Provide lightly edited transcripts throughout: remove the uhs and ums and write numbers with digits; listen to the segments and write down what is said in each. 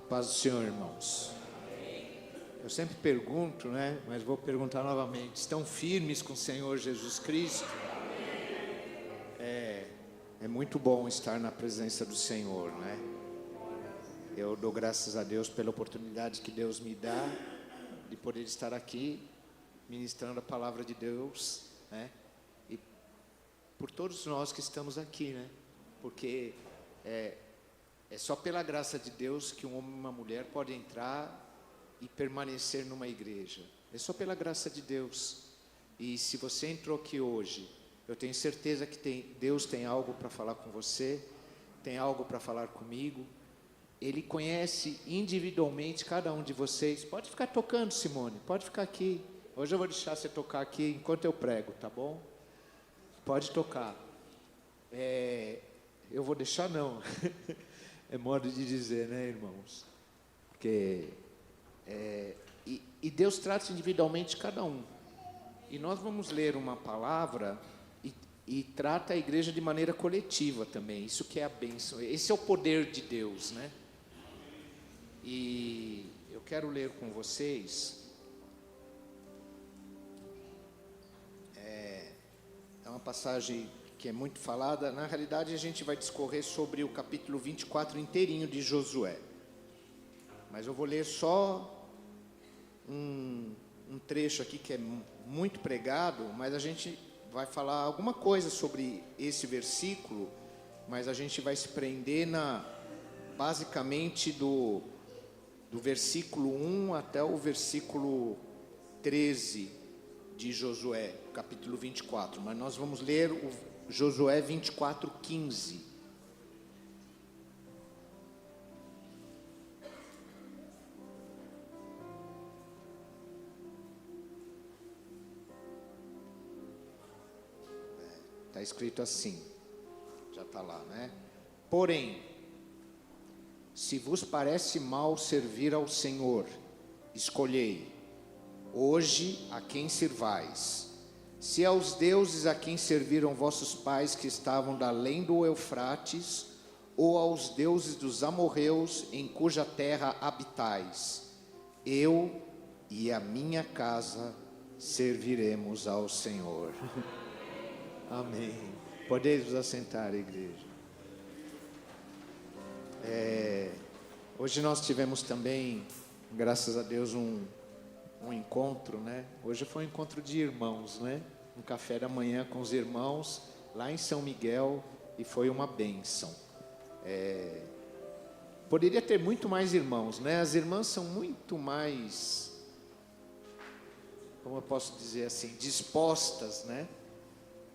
Paz do Senhor, irmãos. Eu sempre pergunto, né? Mas vou perguntar novamente. Estão firmes com o Senhor Jesus Cristo? É muito bom estar na presença do Senhor, né? Eu dou graças a Deus pela oportunidade que Deus me dá de poder estar aqui ministrando a palavra de Deus, né? E por todos nós que estamos aqui, né? Porque é só pela graça de Deus que um homem e uma mulher podem entrar e permanecer numa igreja. É só pela graça de Deus. E se você entrou aqui hoje, eu tenho certeza que Deus tem algo para falar com você, tem algo para falar comigo. Ele conhece individualmente cada um de vocês. Pode ficar tocando, Simone, pode ficar aqui. Hoje eu vou deixar você tocar aqui enquanto eu prego, tá bom? Pode tocar. Eu vou deixar não. É modo de dizer, né, irmãos? Porque Deus trata individualmente cada um. E nós vamos ler uma palavra e trata a igreja de maneira coletiva também. Isso que é a bênção. Esse é o poder de Deus, né? E eu quero ler com vocês. É uma passagem que é muito falada. Na realidade, a gente vai discorrer sobre o capítulo 24 inteirinho de Josué. Mas eu vou ler só um trecho aqui que é muito pregado, mas a gente vai falar alguma coisa sobre esse versículo, mas a gente vai se prender basicamente do versículo 1 até o versículo 13 de Josué, capítulo 24. Mas nós vamos ler o Josué 24, 15. Está escrito assim, já está lá, né? Porém, se vos parece mal servir ao Senhor, escolhei hoje a quem servais. Se aos deuses a quem serviram vossos pais que estavam da além do Eufrates, ou aos deuses dos amorreus em cuja terra habitais, eu e a minha casa serviremos ao Senhor. Amém. Podeis vos assentar, igreja. Hoje nós tivemos também, graças a Deus, um encontro, né? Hoje foi um encontro de irmãos, né? Um café da manhã com os irmãos lá em São Miguel, e foi uma bênção. Poderia ter muito mais irmãos, né? As irmãs são muito mais, como eu posso dizer assim, dispostas, né,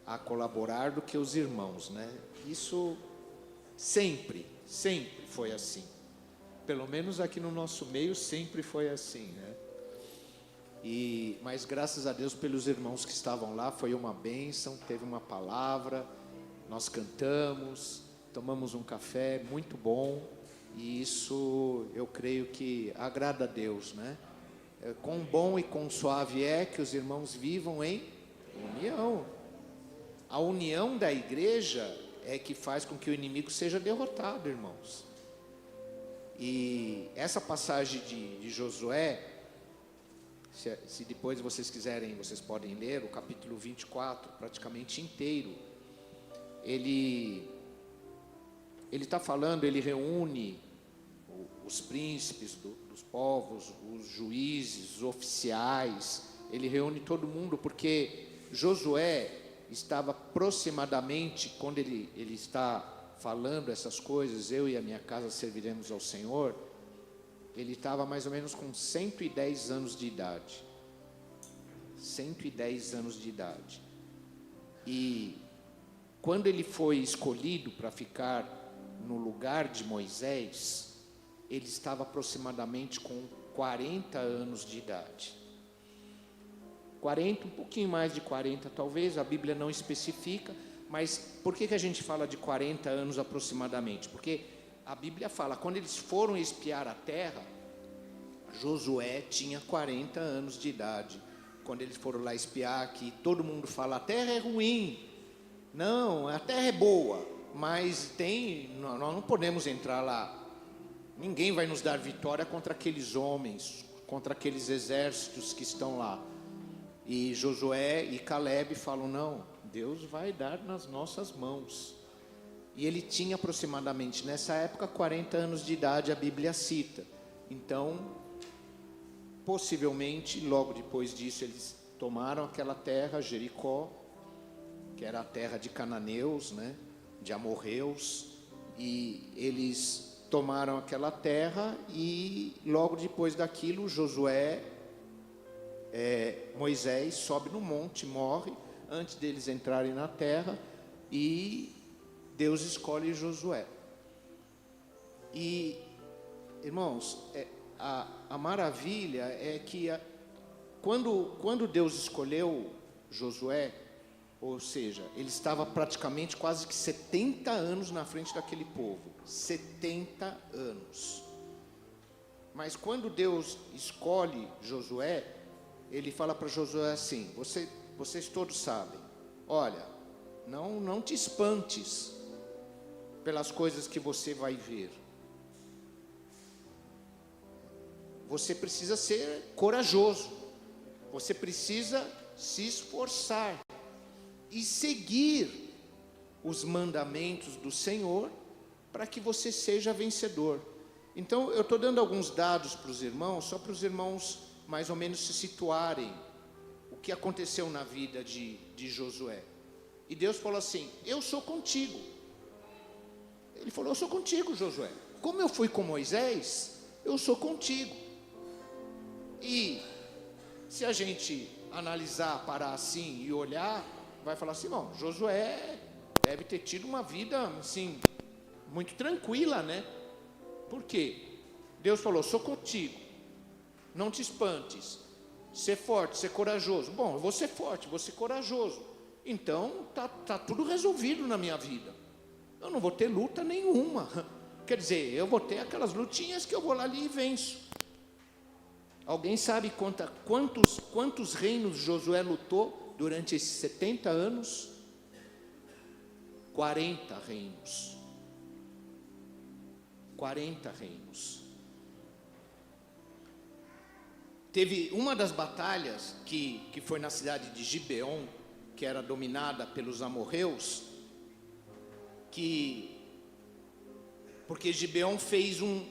a colaborar do que os irmãos, né? Isso sempre foi assim. Pelo menos aqui no nosso meio sempre foi assim, né? Mas graças a Deus pelos irmãos que estavam lá, foi uma bênção, teve uma palavra, nós cantamos, tomamos um café muito bom, e isso eu creio que agrada a Deus, né? Quão bom e quão suave é que os irmãos vivam em união. A união da igreja é que faz com que o inimigo seja derrotado, irmãos. E essa passagem de Josué, se depois vocês quiserem, vocês podem ler o capítulo 24 praticamente inteiro. Ele está falando, ele reúne os príncipes dos povos, os juízes, os oficiais, ele reúne todo mundo, porque Josué estava aproximadamente, quando ele está falando essas coisas, eu e a minha casa serviremos ao Senhor, ele estava mais ou menos com 110 anos de idade. 110 anos de idade. E quando ele foi escolhido para ficar no lugar de Moisés, ele estava aproximadamente com 40 anos de idade. 40, um pouquinho mais de 40 talvez, a Bíblia não especifica, mas por que a gente fala de 40 anos aproximadamente? Porque a Bíblia fala, quando eles foram espiar a terra, Josué tinha 40 anos de idade. Quando eles foram lá espiar, que todo mundo fala, a terra é ruim. Não, a terra é boa, mas nós não podemos entrar lá. Ninguém vai nos dar vitória contra aqueles homens, contra aqueles exércitos que estão lá. E Josué e Caleb falam, não, Deus vai dar nas nossas mãos. E ele tinha aproximadamente, nessa época, 40 anos de idade, a Bíblia cita. Então, possivelmente, logo depois disso, eles tomaram aquela terra, Jericó, que era a terra de cananeus, né, de amorreus, e eles tomaram aquela terra, e logo depois daquilo, Moisés sobe no monte, morre, antes deles entrarem na terra, e Deus escolhe Josué. E, irmãos, a maravilha é que quando Deus escolheu Josué, ou seja, ele estava praticamente quase que 70 anos na frente daquele povo. 70 anos. Mas quando Deus escolhe Josué, ele fala para Josué assim, vocês todos sabem, olha, não te espantes pelas coisas que você vai ver. Você precisa ser corajoso. Você precisa se esforçar e seguir os mandamentos do Senhor para que você seja vencedor. Então, eu estou dando alguns dados para os irmãos, só para os irmãos mais ou menos se situarem o que aconteceu na vida de Josué. E Deus falou assim, eu sou contigo. Ele falou, eu sou contigo, Josué. Como eu fui com Moisés, eu sou contigo. E se a gente analisar, parar assim e olhar, vai falar assim, bom, Josué deve ter tido uma vida assim, muito tranquila, né? Por quê? Deus falou, sou contigo, não te espantes, ser forte, ser corajoso. Bom, eu vou ser forte, vou ser corajoso. Então, tá tudo resolvido na minha vida. Eu não vou ter luta nenhuma. Quer dizer, eu vou ter aquelas lutinhas que eu vou lá ali e venço. Alguém sabe quantos reinos Josué lutou durante esses 70 anos? 40 reinos. 40 reinos. Teve uma das batalhas que foi na cidade de Gibeon, que era dominada pelos amorreus, porque Gibeon fez um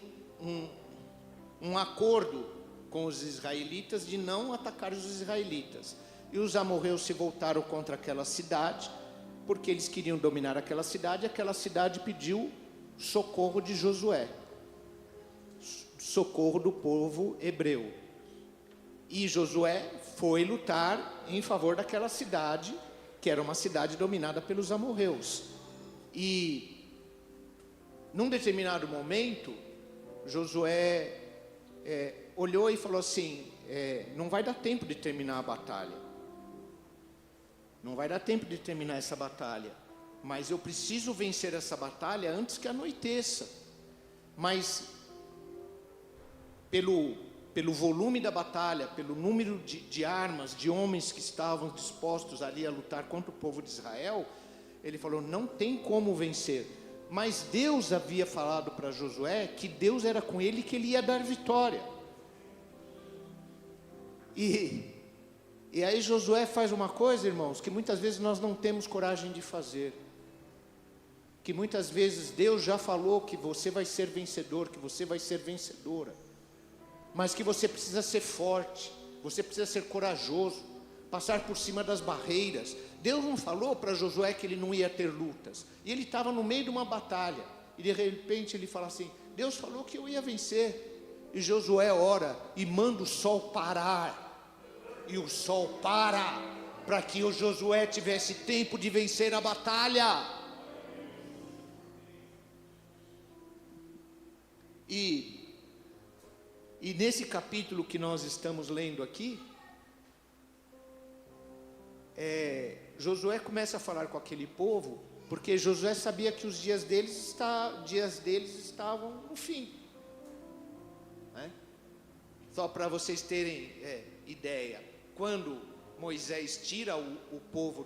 acordo com os israelitas de não atacar os israelitas. E os amorreus se voltaram contra aquela cidade, porque eles queriam dominar aquela cidade. Aquela cidade pediu socorro de Josué, socorro do povo hebreu. E Josué foi lutar em favor daquela cidade, que era uma cidade dominada pelos amorreus. E num determinado momento, Josué olhou e falou assim, não vai dar tempo de terminar a batalha. Não vai dar tempo de terminar essa batalha. Mas eu preciso vencer essa batalha antes que anoiteça. Mas pelo volume da batalha, pelo número de armas, de homens que estavam dispostos ali a lutar contra o povo de Israel, ele falou, não tem como vencer. Mas Deus havia falado para Josué que Deus era com ele e que ele ia dar vitória. E aí Josué faz uma coisa, irmãos, que muitas vezes nós não temos coragem de fazer. Que muitas vezes Deus já falou que você vai ser vencedor, que você vai ser vencedora. Mas que você precisa ser forte, você precisa ser corajoso, passar por cima das barreiras. Deus não falou para Josué que ele não ia ter lutas. E ele estava no meio de uma batalha. E de repente ele fala assim, Deus falou que eu ia vencer. E Josué ora e manda o sol parar. E o sol para que o Josué tivesse tempo de vencer a batalha. E nesse capítulo que nós estamos lendo aqui, Josué começa a falar com aquele povo, porque Josué sabia que os dias deles estavam no fim, né? Só para vocês terem ideia, quando Moisés tira o povo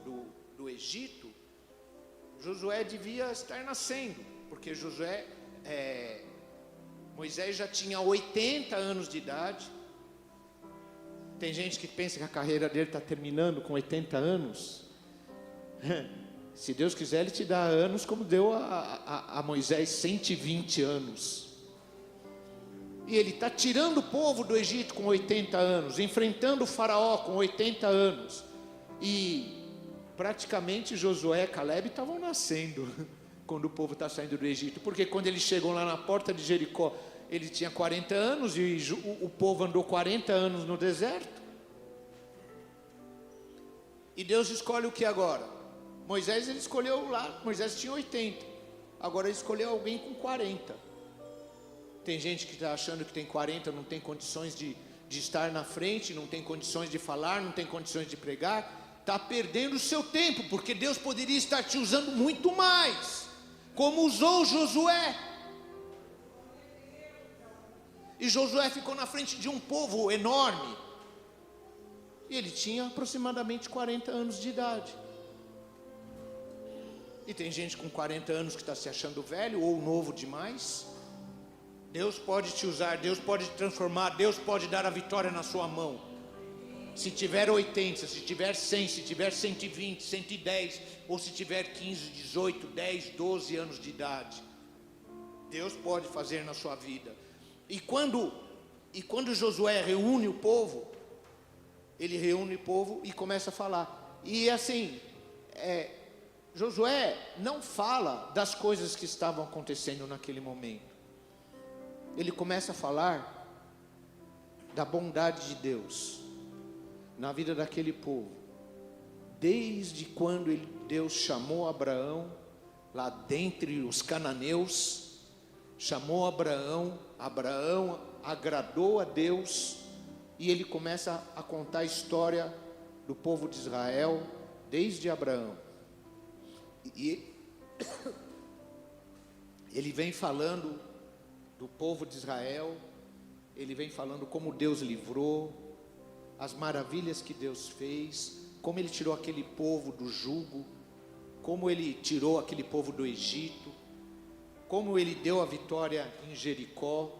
do Egito, Josué devia estar nascendo, porque Josué Moisés já tinha 80 anos de idade. Tem gente que pensa que a carreira dele está terminando com 80 anos. Se Deus quiser, Ele te dá anos como deu a Moisés 120 anos. E ele está tirando o povo do Egito com 80 anos, enfrentando o faraó com 80 anos. E praticamente Josué e Caleb estavam nascendo quando o povo está saindo do Egito. Porque quando eles chegam lá na porta de Jericó, ele tinha 40 anos e o povo andou 40 anos no deserto. E Deus escolhe o que agora? Moisés, ele escolheu lá, Moisés tinha 80. Agora ele escolheu alguém com 40. Tem gente que está achando que tem 40, não tem condições de estar na frente, não tem condições de falar, não tem condições de pregar. Está perdendo o seu tempo, porque Deus poderia estar te usando muito mais, como usou Josué. E Josué ficou na frente de um povo enorme. E ele tinha aproximadamente 40 anos de idade. E tem gente com 40 anos que está se achando velho ou novo demais. Deus pode te usar, Deus pode te transformar, Deus pode dar a vitória na sua mão. Se tiver 80, se tiver 100, se tiver 120, 110, ou se tiver 15, 18, 10, 12 anos de idade, Deus pode fazer na sua vida. E quando Josué reúne o povo, ele reúne o povo e começa a falar. E assim, Josué não fala das coisas que estavam acontecendo naquele momento. Ele começa a falar da bondade de Deus na vida daquele povo. Desde quando Deus chamou Abraão, lá dentre os cananeus, chamou Abraão agradou a Deus, e ele começa a contar a história do povo de Israel, desde Abraão. E ele vem falando do povo de Israel, ele vem falando como Deus livrou, as maravilhas que Deus fez, como ele tirou aquele povo do jugo, como ele tirou aquele povo do Egito, como ele deu a vitória em Jericó,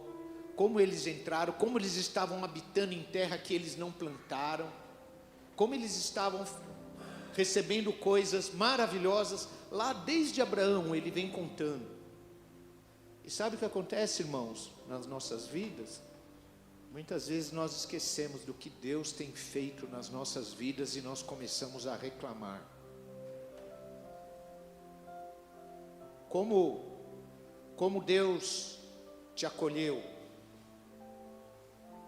como eles entraram, como eles estavam habitando em terra que eles não plantaram, como eles estavam recebendo coisas maravilhosas, lá desde Abraão ele vem contando. E sabe o que acontece, irmãos, nas nossas vidas? Muitas vezes nós esquecemos do que Deus tem feito nas nossas vidas e nós começamos a reclamar. Como Deus te acolheu,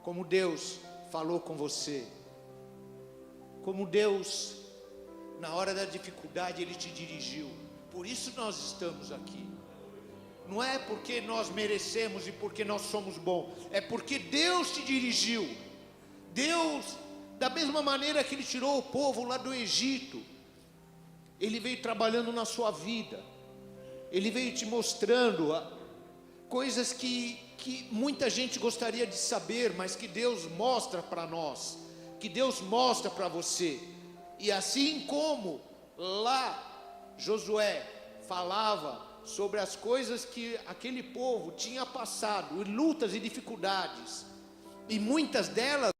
como Deus falou com você, como Deus, na hora da dificuldade, Ele te dirigiu. Por isso nós estamos aqui. Não é porque nós merecemos e porque nós somos bons, é porque Deus te dirigiu. Deus, da mesma maneira que Ele tirou o povo lá do Egito, Ele veio trabalhando na sua vida, Ele veio te mostrando coisas que muita gente gostaria de saber, mas que Deus mostra para nós, que Deus mostra para você. E assim como lá Josué falava sobre as coisas que aquele povo tinha passado, e lutas e dificuldades, e muitas delas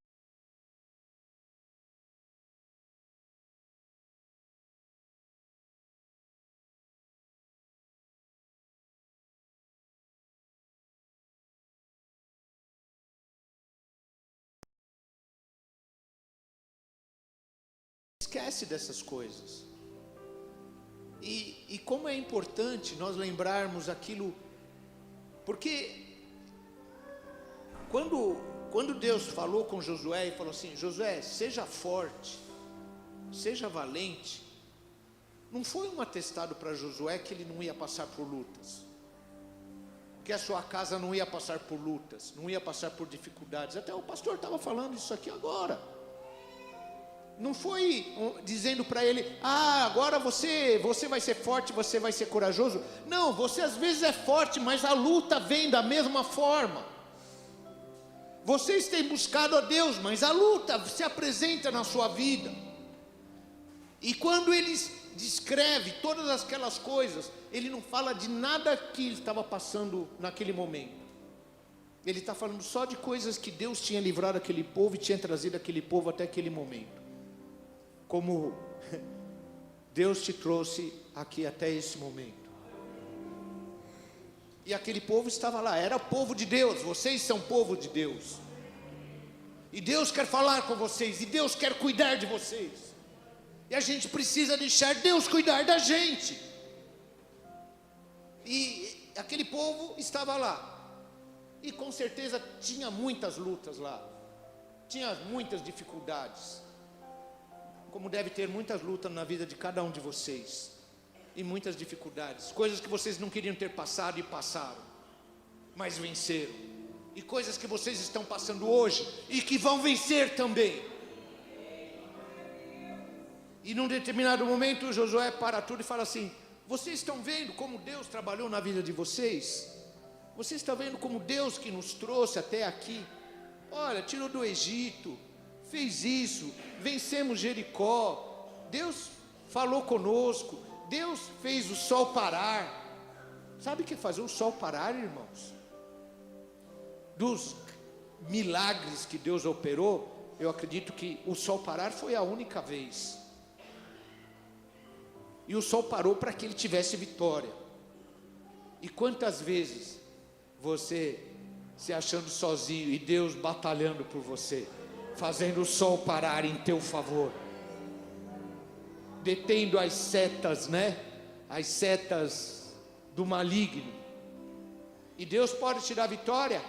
esquece dessas coisas. E como é importante nós lembrarmos aquilo, porque quando Deus falou com Josué e falou assim: Josué, seja forte, seja valente, não foi um atestado para Josué que ele não ia passar por lutas, que a sua casa não ia passar por lutas, não ia passar por dificuldades. Até o pastor estava falando isso aqui agora. Não foi dizendo para ele: agora você vai ser forte, você vai ser corajoso. Não, você às vezes é forte, mas a luta vem da mesma forma. Vocês têm buscado a Deus, mas a luta se apresenta na sua vida. E quando ele descreve todas aquelas coisas, ele não fala de nada que ele estava passando naquele momento. Ele está falando só de coisas que Deus tinha livrado aquele povo e tinha trazido aquele povo até aquele momento. Como Deus te trouxe aqui até esse momento. E aquele povo estava lá, era povo de Deus, vocês são povo de Deus. E Deus quer falar com vocês, e Deus quer cuidar de vocês. E a gente precisa deixar Deus cuidar da gente. E aquele povo estava lá. E com certeza tinha muitas lutas lá. Tinha muitas dificuldades. Como deve ter muitas lutas na vida de cada um de vocês. E muitas dificuldades. Coisas que vocês não queriam ter passado e passaram. Mas venceram. E coisas que vocês estão passando hoje e que vão vencer também. E num determinado momento Josué para tudo e fala assim: vocês estão vendo como Deus trabalhou na vida de vocês? Vocês estão vendo como Deus que nos trouxe até aqui? Olha, tirou do Egito, fez isso, vencemos Jericó, Deus falou conosco, Deus fez o sol parar. Sabe o que é fazer o sol parar, irmãos? Dos milagres que Deus operou, eu acredito que o sol parar foi a única vez. E o sol parou para que ele tivesse vitória. E quantas vezes você se achando sozinho e Deus batalhando por você, fazendo o sol parar em teu favor, detendo as setas, né? As setas do maligno. E Deus pode te dar vitória?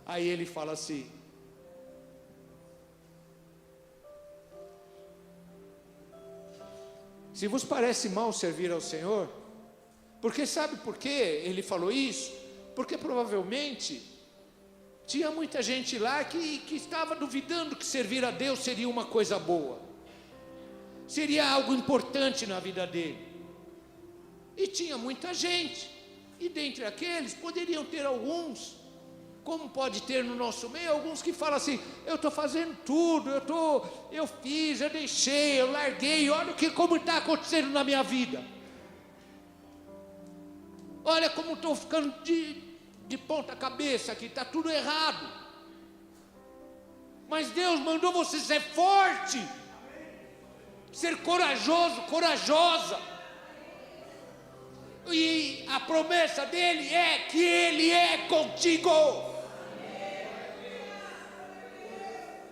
Aí ele fala assim: se vos parece mal servir ao Senhor, porque sabe por que ele falou isso? Porque provavelmente tinha muita gente lá que estava duvidando que servir a Deus seria uma coisa boa, seria algo importante na vida dele. E tinha muita gente, e dentre aqueles poderiam ter alguns, como pode ter no nosso meio, alguns que falam assim: eu estou fazendo tudo, eu fiz, eu deixei, eu larguei, olha como está acontecendo na minha vida, olha como estou ficando de ponta cabeça aqui, está tudo errado. Mas Deus mandou você ser forte, ser corajoso, corajosa. E a promessa dele é que ele é contigo.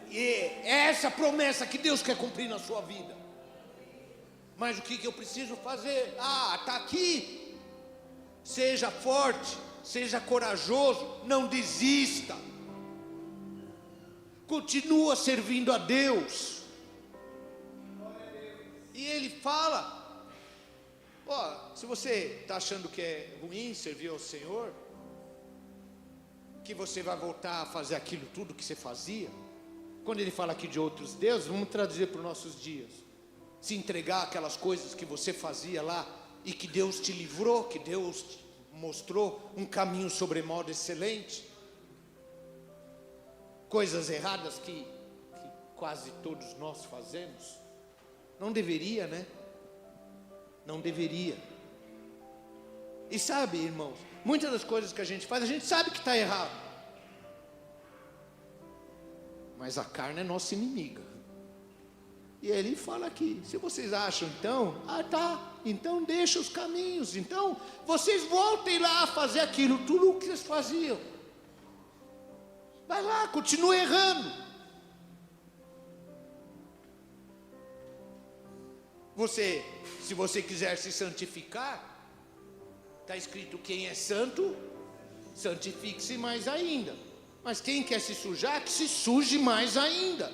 E é essa promessa que Deus quer cumprir na sua vida. Mas o que eu preciso fazer? Está aqui. Seja forte, seja corajoso, não desista. Continua servindo a Deus. E ele fala: se você está achando que é ruim servir ao Senhor, que você vai voltar a fazer aquilo tudo que você fazia. Quando ele fala aqui de outros deuses, vamos traduzir para os nossos dias: se entregar aquelas coisas que você fazia lá e que Deus te livrou, que Deus te mostrou um caminho sobremodo excelente. Coisas erradas que quase todos nós fazemos. Não deveria, né? Não deveria. E sabe, irmãos, muitas das coisas que a gente faz, a gente sabe que está errado. Mas a carne é nossa inimiga. E ele fala aqui: se vocês acham então, então deixa os caminhos, então vocês voltem lá a fazer aquilo, tudo o que vocês faziam. Vai lá, continua errando. Se você quiser se santificar, está escrito: quem é santo, santifique-se mais ainda. Mas quem quer se sujar, que se suje mais ainda.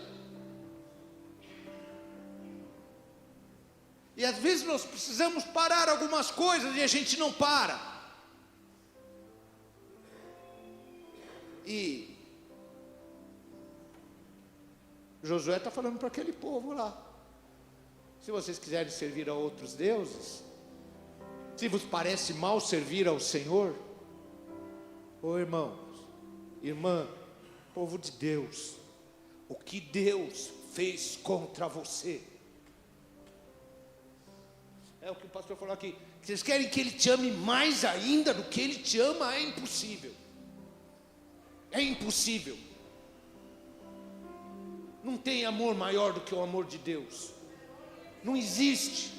E às vezes nós precisamos parar algumas coisas e a gente não para. E Josué está falando para aquele povo lá: se vocês quiserem servir a outros deuses, se vos parece mal servir ao Senhor, irmãos, irmã, povo de Deus, o que Deus fez contra você? É o que o pastor falou aqui: Vocês querem que Ele te ame mais ainda do que Ele te ama? É impossível. É impossível. Não tem amor maior do que o amor de Deus. Não existe.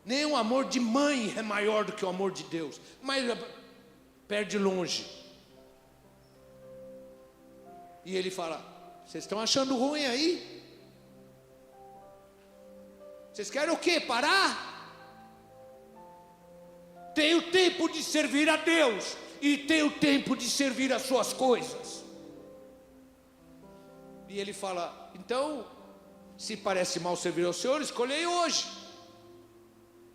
Nem o amor de mãe é maior do que o amor de Deus. Mas perde longe. E Ele fala: vocês estão achando ruim aí? Vocês querem o quê? Parar? Tem o tempo de servir a Deus e tem o tempo de servir as suas coisas. E Ele fala: então, se parece mal servir ao Senhor, escolhei hoje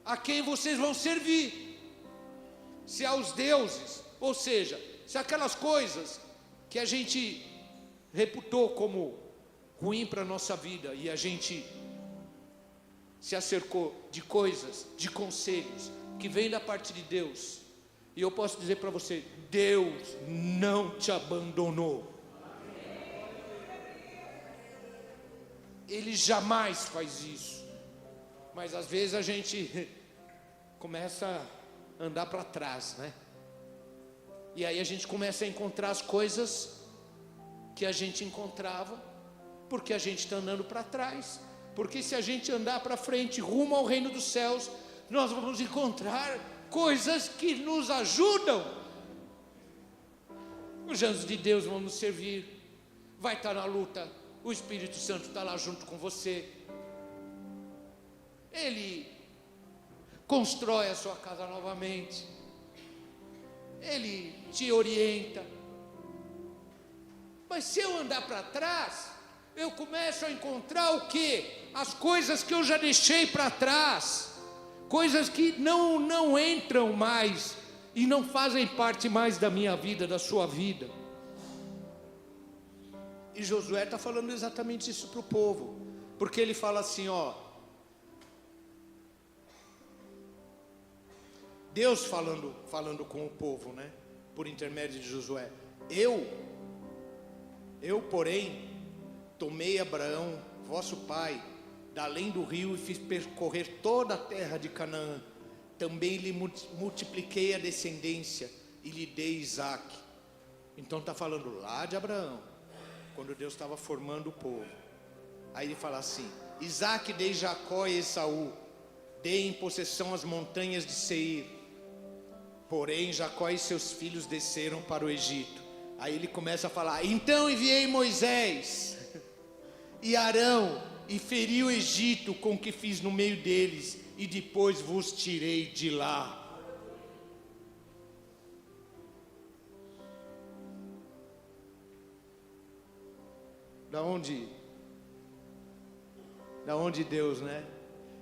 a quem vocês vão servir. Se aos deuses, ou seja, se aquelas coisas que a gente reputou como ruim para a nossa vida, e a gente se acercou de coisas, de conselhos que vêm da parte de Deus, e eu posso dizer para você: Deus não te abandonou. Ele jamais faz isso. Mas às vezes a gente começa a andar para trás, né? E aí a gente começa a encontrar as coisas que a gente encontrava, porque a gente está andando para trás. Porque se a gente andar para frente, rumo ao reino dos céus, nós vamos encontrar coisas que nos ajudam. Os anjos de Deus vão nos servir. Vai estar na luta, o Espírito Santo está lá junto com você. Ele constrói a sua casa novamente. Ele te orienta. Mas se eu andar para trás, eu começo a encontrar o quê? As coisas que eu já deixei para trás. Coisas que não entram mais e não fazem parte mais da minha vida, da sua vida. E Josué está falando exatamente isso para o povo. Porque ele fala assim, ó. Deus falando com o povo, né? Por intermédio de Josué. Eu, porém, tomei Abraão, vosso pai, da além do rio, e fiz percorrer toda a terra de Canaã. Também lhe multipliquei a descendência e lhe dei Isaque. Então está falando lá de Abraão, quando Deus estava formando o povo. Aí ele fala assim: Isaque dei Jacó e Esaú, dei em possessão as montanhas de Seir. Porém Jacó e seus filhos desceram para o Egito. Aí ele começa a falar: então enviei Moisés e Arão, e feri o Egito com o que fiz no meio deles, e depois vos tirei de lá. Da onde Deus, né?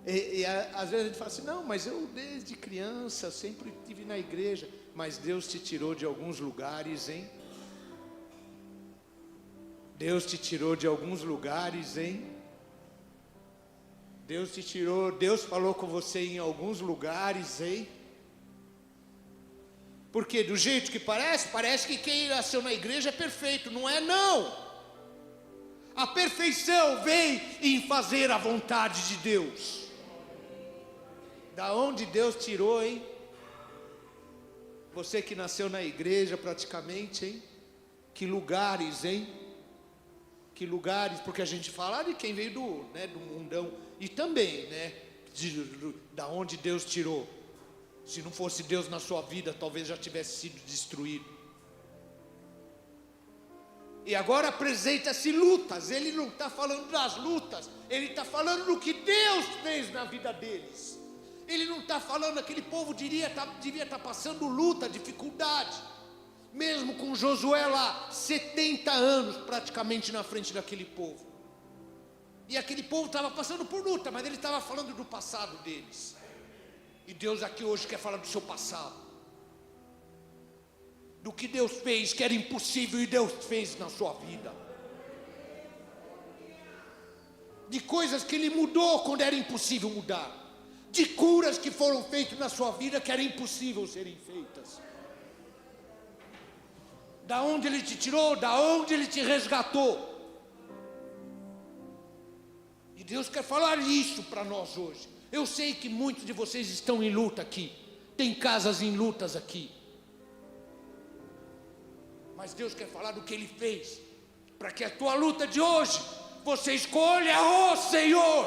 E às vezes a gente fala assim: não, mas eu desde criança sempre estive na igreja. Mas Deus te tirou de alguns lugares, hein? Deus te tirou de alguns lugares, hein? Deus te tirou, Deus falou com você em alguns lugares, hein? Porque do jeito que parece que quem nasceu na igreja é perfeito. Não é, não. A perfeição vem em fazer a vontade de Deus. Da onde Deus tirou, hein? Você que nasceu na igreja praticamente, hein? Que lugares, hein? Que lugares, porque a gente fala de quem veio do mundão. E também, né? Da onde Deus tirou. Se não fosse Deus na sua vida, talvez já tivesse sido destruído. E agora apresenta-se lutas. Ele não está falando das lutas, ele está falando do que Deus fez na vida deles. Ele não está falando, aquele povo devia estar passando luta, dificuldade. Mesmo com Josué lá, 70 anos praticamente na frente daquele povo. E aquele povo estava passando por luta, mas ele estava falando do passado deles. E Deus aqui hoje quer falar do seu passado. Do que Deus fez, que era impossível, e Deus fez na sua vida. De coisas que Ele mudou quando era impossível mudar. De curas que foram feitas na sua vida que era impossível serem feitas. Da onde Ele te tirou, da onde Ele te resgatou. E Deus quer falar isso para nós hoje. Eu sei que muitos de vocês estão em luta aqui, tem casas em lutas aqui, mas Deus quer falar do que Ele fez, para que a tua luta de hoje, você escolha o Senhor,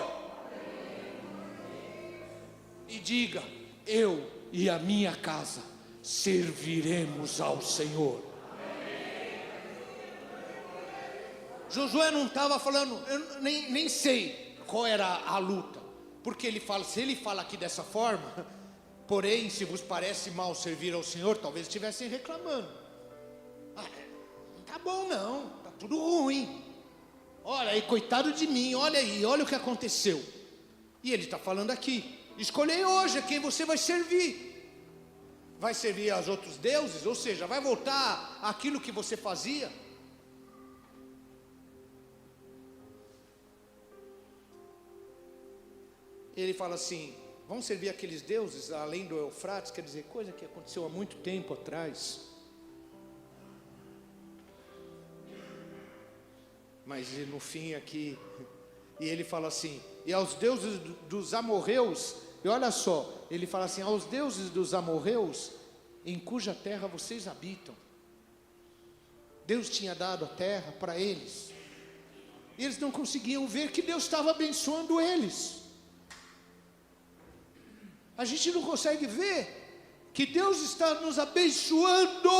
e diga: eu e a minha casa serviremos ao Senhor. Josué não estava falando, eu nem sei qual era a luta, porque ele fala, se ele fala aqui dessa forma, porém, se vos parece mal servir ao Senhor, talvez estivessem reclamando. Não tá bom não, tá tudo ruim. Olha aí, coitado de mim, olha aí, olha o que aconteceu. E ele está falando aqui: escolhei hoje a quem você vai servir. Vai servir aos outros deuses, ou seja, vai voltar àquilo que você fazia. Ele fala assim: vão servir aqueles deuses além do Eufrates, quer dizer, coisa que aconteceu há muito tempo atrás. Mas no fim aqui, e ele fala assim: e aos deuses dos amorreus, e olha só, ele fala assim: aos deuses dos amorreus, em cuja terra vocês habitam. Deus tinha dado a terra para eles, e eles não conseguiam ver que Deus estava abençoando eles. A gente não consegue ver que Deus está nos abençoando.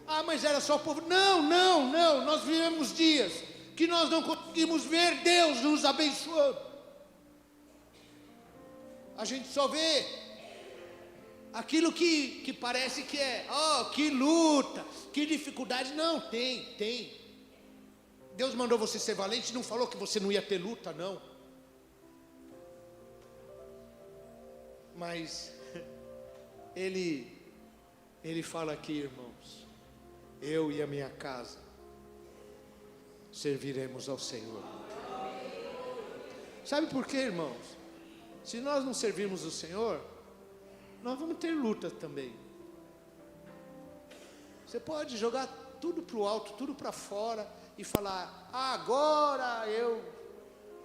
Ah, mas era só o povo. Não, nós vivemos dias que nós não conseguimos ver Deus nos abençoando. A gente só vê aquilo que parece que é, que luta, que dificuldade. Não, tem. Deus mandou você ser valente, não falou que você não ia ter luta, não. Mas ele fala aqui, irmãos: eu e a minha casa serviremos ao Senhor. Sabe por quê, irmãos? Se nós não servirmos o Senhor, nós vamos ter luta também. Você pode jogar tudo para o alto, tudo para fora e falar: agora eu...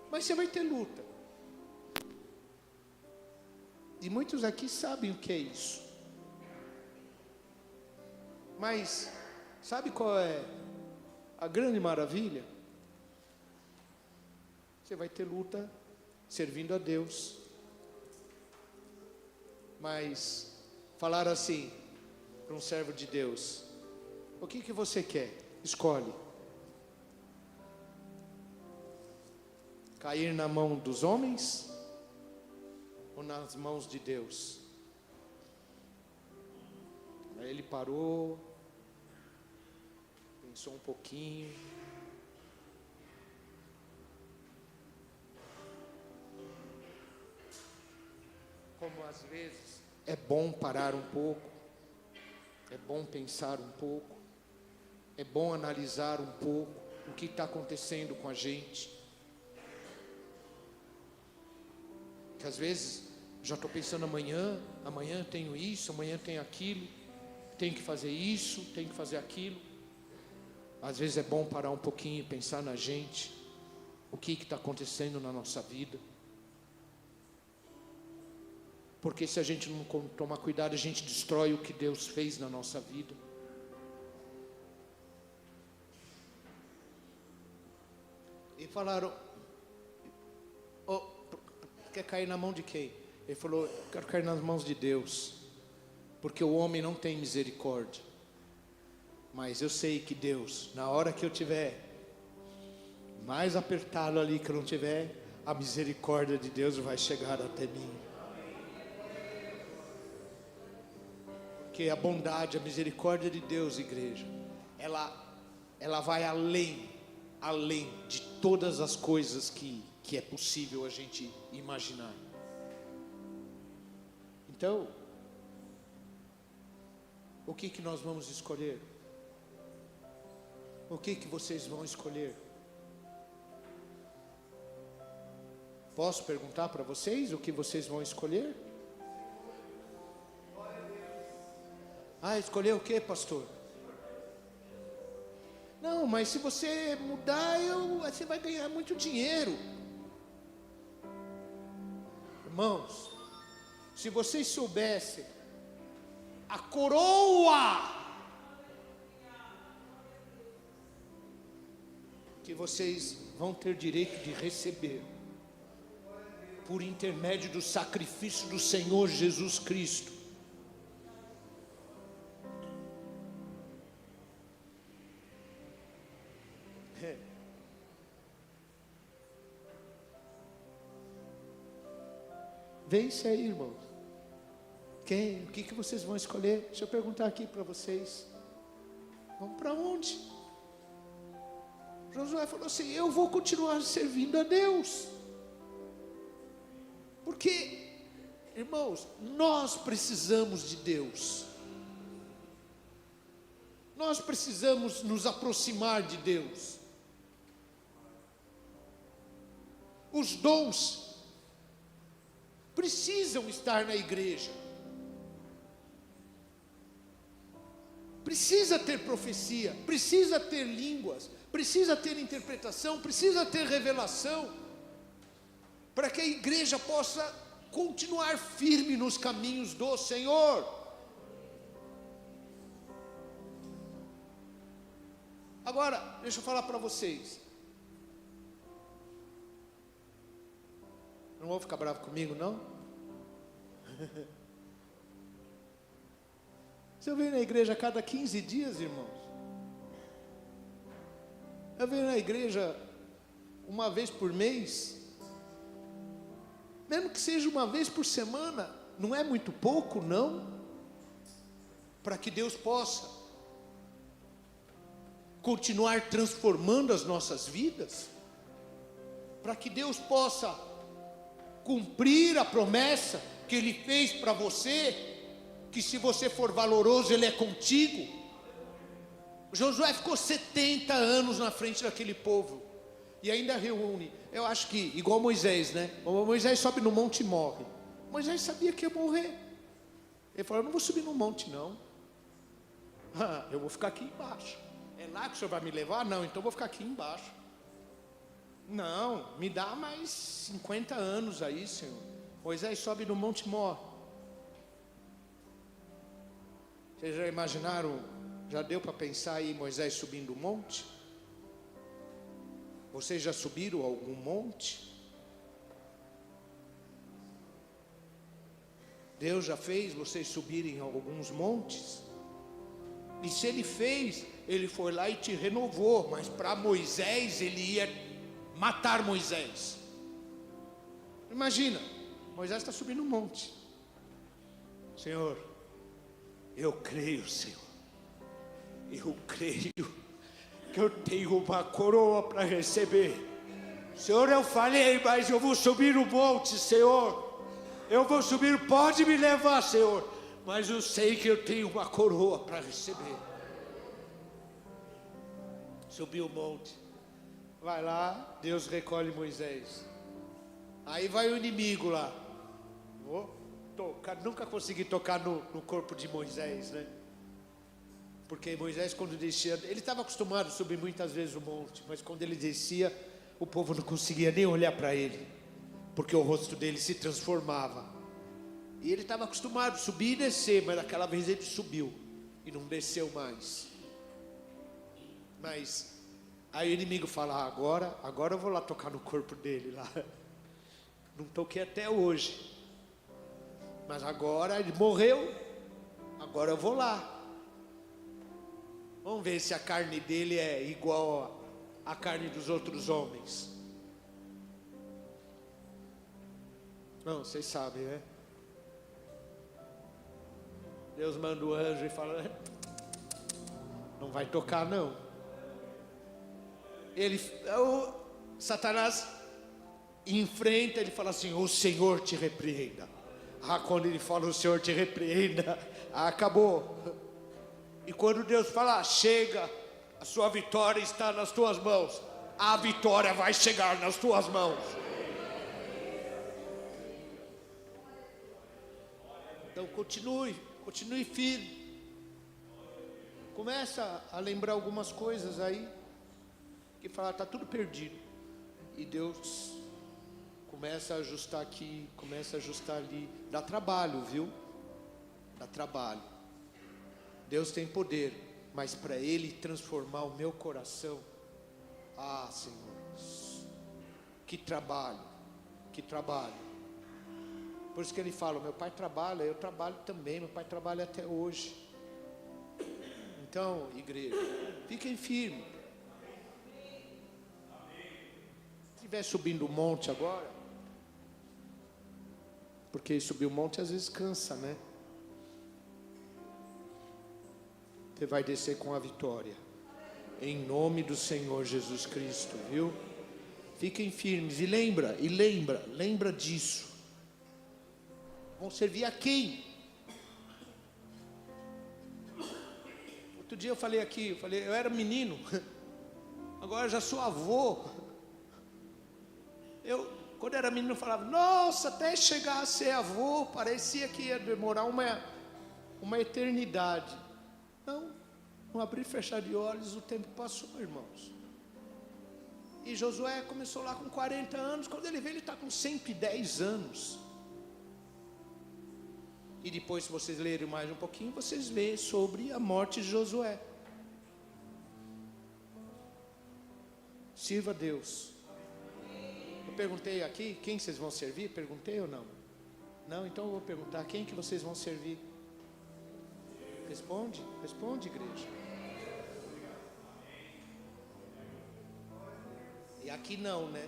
Mas você vai ter luta. E muitos aqui sabem o que é isso. Mas sabe qual é a grande maravilha? Você vai ter luta servindo a Deus. Mas falar assim para um servo de Deus: o que você quer? Escolhe. Cair na mão dos homens ou nas mãos de Deus? Aí ele parou, pensou um pouquinho. Como às vezes é bom parar um pouco, é bom pensar um pouco, é bom analisar um pouco o que está acontecendo com a gente. Que às vezes já estou pensando amanhã tenho isso, amanhã tenho aquilo, tenho que fazer isso, tenho que fazer aquilo. Às vezes é bom parar um pouquinho e pensar na gente, o que está acontecendo na nossa vida. Porque se a gente não tomar cuidado, a gente destrói o que Deus fez na nossa vida. E falaram: quer cair na mão de quem? Ele falou: quero cair nas mãos de Deus, porque o homem não tem misericórdia. Mas eu sei que Deus, na hora que eu tiver mais apertado ali, que eu não tiver, a misericórdia de Deus vai chegar até mim. Porque a bondade, a misericórdia de Deus, igreja, ela vai além de todas as coisas que é possível a gente imaginar. Então, o que nós vamos escolher? O que vocês vão escolher? Posso perguntar para vocês o que vocês vão escolher? Escolher o que, pastor? Não, mas se você mudar, você vai ganhar muito dinheiro. Irmãos, se vocês soubessem a coroa que vocês vão ter direito de receber por intermédio do sacrifício do Senhor Jesus Cristo. Vence aí, irmãos. Quem? O que vocês vão escolher? Deixa eu perguntar aqui para vocês. Vamos para onde? Josué falou assim: eu vou continuar servindo a Deus. Porque, irmãos, nós precisamos de Deus. Nós precisamos nos aproximar de Deus. Os dons precisam estar na igreja. Precisa ter profecia, precisa ter línguas, precisa ter interpretação, precisa ter revelação, para que a igreja possa continuar firme nos caminhos do Senhor. Agora, deixa eu falar para vocês. Não vão ficar bravos comigo, não? Se eu venho na igreja a cada 15 dias, irmãos, eu venho na igreja uma vez por mês, mesmo que seja uma vez por semana, não é muito pouco, não? Para que Deus possa continuar transformando as nossas vidas, para que Deus possa cumprir a promessa que Ele fez para você, que se você for valoroso, Ele é contigo. Josué ficou 70 anos na frente daquele povo, e ainda reúne, eu acho que, igual Moisés, né? Moisés sobe no monte e morre. Moisés sabia que ia morrer. Ele falou: eu não vou subir no monte, não. Eu vou ficar aqui embaixo. É lá que o Senhor vai me levar? Não, então eu vou ficar aqui embaixo. Não, me dá mais 50 anos aí, Senhor. Moisés sobe no monte e morre. Vocês já imaginaram, já deu para pensar aí Moisés subindo o monte? Vocês já subiram algum monte? Deus já fez vocês subirem alguns montes? E se Ele fez, Ele foi lá e te renovou. Mas para Moisés, Ele ia matar Moisés. Imagina, Moisés está subindo um monte. Senhor, eu creio, Senhor, eu creio que eu tenho uma coroa para receber. Senhor, eu falei, mas eu vou subir o monte, Senhor, eu vou subir, pode me levar, Senhor, mas eu sei que eu tenho uma coroa para receber. Subiu o monte, vai lá, Deus recolhe Moisés. Aí vai o inimigo lá. Vou tocar, nunca consegui tocar no corpo de Moisés, né? Porque Moisés, quando descia, ele estava acostumado a subir muitas vezes o monte, mas quando ele descia, o povo não conseguia nem olhar para ele, porque o rosto dele se transformava. E ele estava acostumado a subir e descer, mas daquela vez ele subiu e não desceu mais. Mas aí o inimigo fala: agora eu vou lá tocar no corpo dele lá. Não toquei até hoje, mas agora ele morreu, agora eu vou lá. Vamos ver se a carne dele é igual à carne dos outros homens. Não, vocês sabem, né? Deus manda o anjo e fala: não vai tocar, não. Satanás enfrenta, ele fala assim: o Senhor te repreenda. Quando ele fala o Senhor te repreenda, acabou. E quando Deus fala: chega, a sua vitória está nas tuas mãos, a vitória vai chegar nas tuas mãos. Então continue firme. Começa a lembrar algumas coisas aí, que fala: está tudo perdido. E Deus Começa a ajustar aqui, começa a ajustar ali. Dá trabalho, viu? Dá trabalho. Deus tem poder, mas para Ele transformar o meu coração, Senhor, que trabalho, que trabalho. Por isso que Ele fala, meu pai trabalha, eu trabalho também, meu pai trabalha até hoje. Então, igreja, fiquem firmes. Se estiver subindo o monte agora, porque subir o monte às vezes cansa, né? Você vai descer com a vitória, em nome do Senhor Jesus Cristo, viu? Fiquem firmes, e lembra disso. Vão servir a quem? Outro dia eu falei aqui, eu era menino, agora eu já sou avô. Quando era menino eu falava, nossa, até chegar a ser avô, parecia que ia demorar uma eternidade. Não abrir e fechar de olhos, o tempo passou, irmãos. E Josué começou lá com 40 anos, quando ele veio ele está com 110 anos. E depois, se vocês lerem mais um pouquinho, vocês veem sobre a morte de Josué. Sirva a Deus. Eu perguntei aqui, quem vocês vão servir? Perguntei ou não? Não, então eu vou perguntar, quem que vocês vão servir? Responde, igreja. E aqui não, né?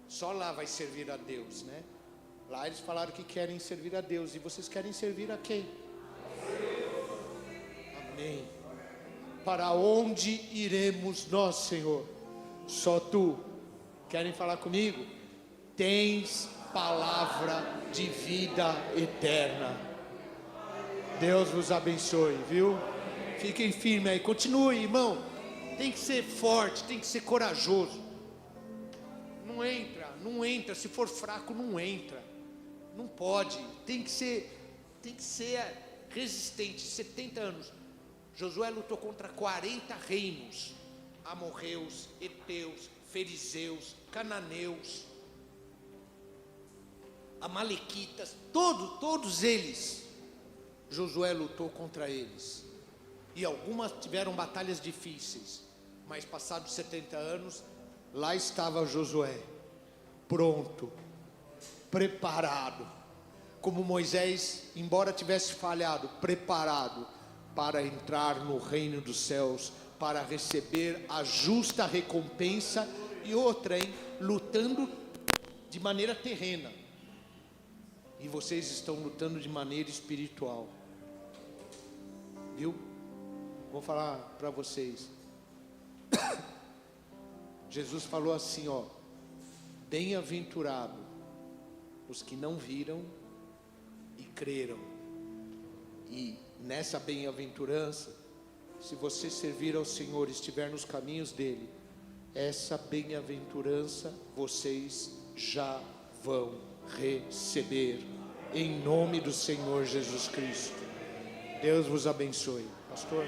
Só lá vai servir a Deus, né? Lá eles falaram que querem servir a Deus. E vocês querem servir a quem? Amém. Para onde iremos nós, Senhor? Só Tu. Querem falar comigo? Tens palavra de vida eterna. Deus vos abençoe, viu? Fiquem firmes aí, continue, irmão. Tem que ser forte, tem que ser corajoso. Não entra, se for fraco não entra. Não pode, tem que ser resistente. 70 anos. Josué lutou contra 40 reinos: amorreus, heteus, fariseus, cananeus, amalequitas, todos eles. Josué lutou contra eles. E algumas tiveram batalhas difíceis. Mas passados 70 anos, lá estava Josué, pronto, preparado. Como Moisés, embora tivesse falhado, preparado para entrar no reino dos céus, para receber a justa recompensa. E outra, lutando de maneira terrena. E vocês estão lutando de maneira espiritual. Viu? Vou falar para vocês. Jesus falou assim, bem-aventurado os que não viram e creram. E nessa bem-aventurança, se você servir ao Senhor e estiver nos caminhos dele, essa bem-aventurança vocês já vão receber, em nome do Senhor Jesus Cristo. Deus vos abençoe. Pastor.